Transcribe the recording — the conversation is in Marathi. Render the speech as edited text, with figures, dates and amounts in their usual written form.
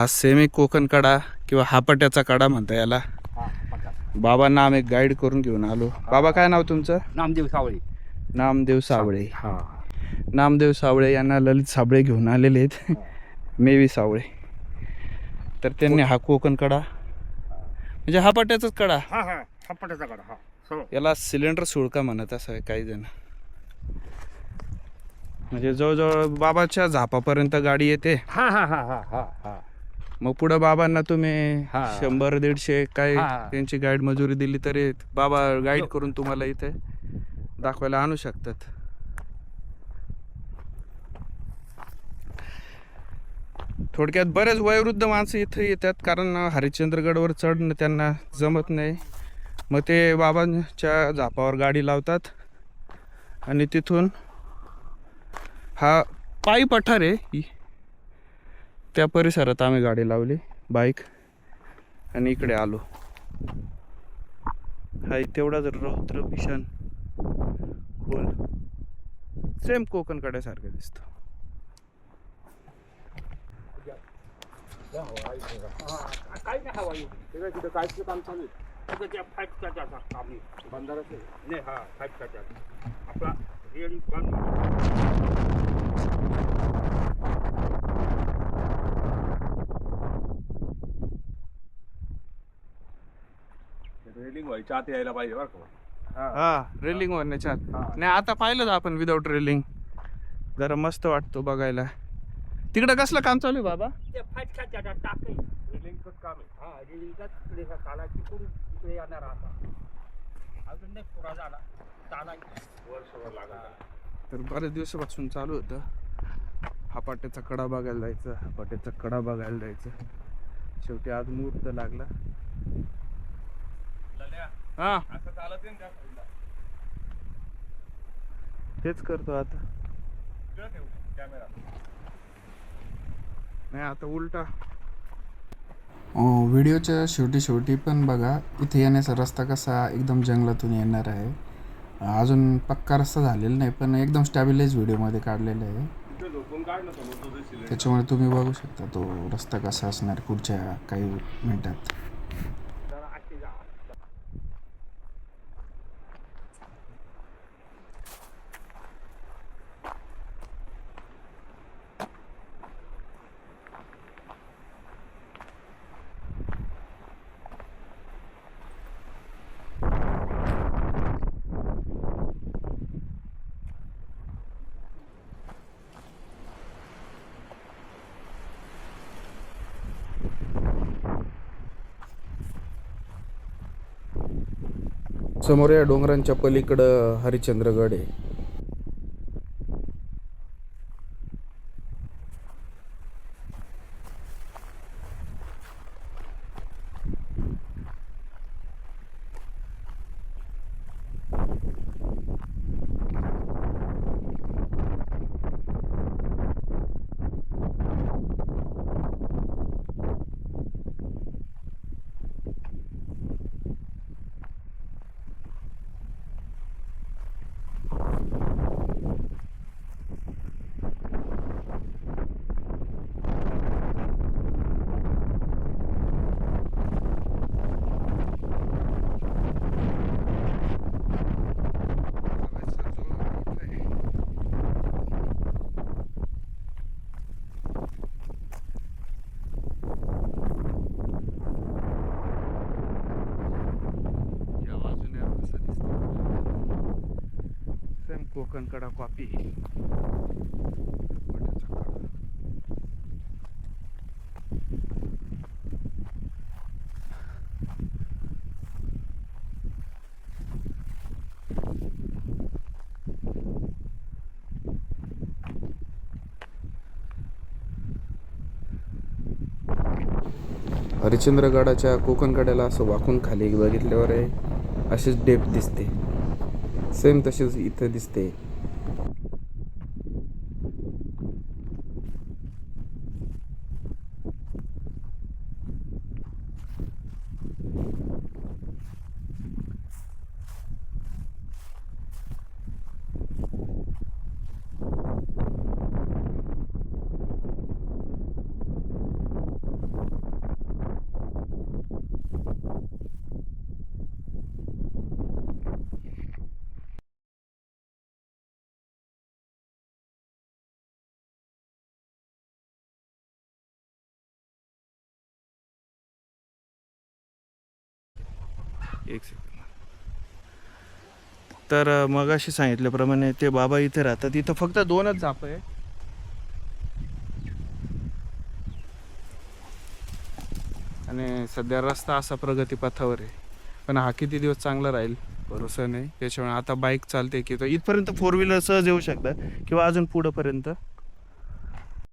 हा सेमी कोकण कडा किंवा हापट्याचा कडा म्हणता याला. बाबांना आम्ही गाईड करून घेऊन आलो. बाबा काय नाव तुमचं? नामदेव सावळे. नामदेव सावळे. हा. नामदेव सावळे यांना ललित साबळे घेऊन आलेले आहेत. मेवी सावळे. तर त्यांनी हा कोकण कडा म्हणजे हापट्याचाच कडा, हा हा हापट्याचा कडा. हा सर्व. याला सिलेंडर सुळका म्हणत असं काही जण. म्हणजे जवळजवळ बाबाच्या झापापर्यंत गाडी येते. हा हा हा हा हा हा. मग पुढं बाबांना तुम्ही हा. 100-150 काय हा. त्यांची गाईड मजुरी दिली तरी बाबा गाईड करून तुम्हाला इथे दाखवायला आणू शकतात. थोडक्यात बरेच वयोवृद्ध माणसं इथे येतात कारण हरिश्चंद्रगडवर चढणं त्यांना जमत नाही. मग ते बाबांच्या झापावर गाडी लावतात आणि तिथून हा पायी पठार आहे, त्या परिसरात आम्ही गाडी लावली बाईक आणि इकडे आलो. हा तेवढाच रौद्र भीषण खोल सेम कोकण कड्यासारखं दिसतं. काही नाही हवा येऊ तिथं कायचं काम चालू आहे. तिथं त्या फाईटच्या काम बंधाराचं नाही. हा फाईटच्या आपला रेल रेलिंग व्हायच्या आत यायला पाहिजे बरं का. हा रेलिंग वरण्याच्या आत नाही. आता पाहिलं आपण विदाऊट रेलिंग, जरा मस्त वाटतो बघायला. तिकडं कसलं काम चालू आहे बाबा? त्या फाईटच्या टाक रेलिंगच काम आहे. हा रेलिंगचाच इकडे चालायची करून इकडे येणार. आता अजून नाही पुरा झाला, चालायची वर्षभर लागला. तर बरेच दिवसापासून चालू होतं हापाट्याचा कडा बघायला जायचं, हापाट्याचा कडा बघायला जायचं. शेवटी आज मुहूर्त लागला. हा असं चालत आहे ना त्या साईडला. तेच करतो आता. इकडे ठेव कॅमेरा. नाही आता उलटा. व्हिडिओच्या शेवटी पण बघा इथे येण्याचा रस्ता कसा एकदम जंगलातून येणार आहे. अजून पक्का रस्ता झालेला नाही पण एकदम स्टॅबिलाइज व्हिडिओमध्ये काढलेला आहे. त्याच्यामुळे तुम्ही बघू शकता तो रस्ता कसा असणार पुढच्या काही मिनिटात. समोर या डोंगरांच्या पलीकडं हरिश्चंद्रगड आहे. कोकण कडा कॉपी. हरिश्चंद्रगडाच्या कोकण कड्याला असं वाकून खाली बघितल्यावर आहे अशीच डेप दिसते. सेम तशीच इथं दिसते. एक सेकंड. तर मगाशी सांगितल्याप्रमाणे ते बाबा इथे राहतात. इथं फक्त 2च झापं आहे. आणि सध्या रस्ता असा प्रगतीपथावर आहे, पण हा किती दिवस चांगला राहील भरोसा नाही. त्याच्यामुळे आता बाईक चालते की इथपर्यंत 4 व्हीलर सहज येऊ शकतात किंवा अजून पुढंपर्यंत.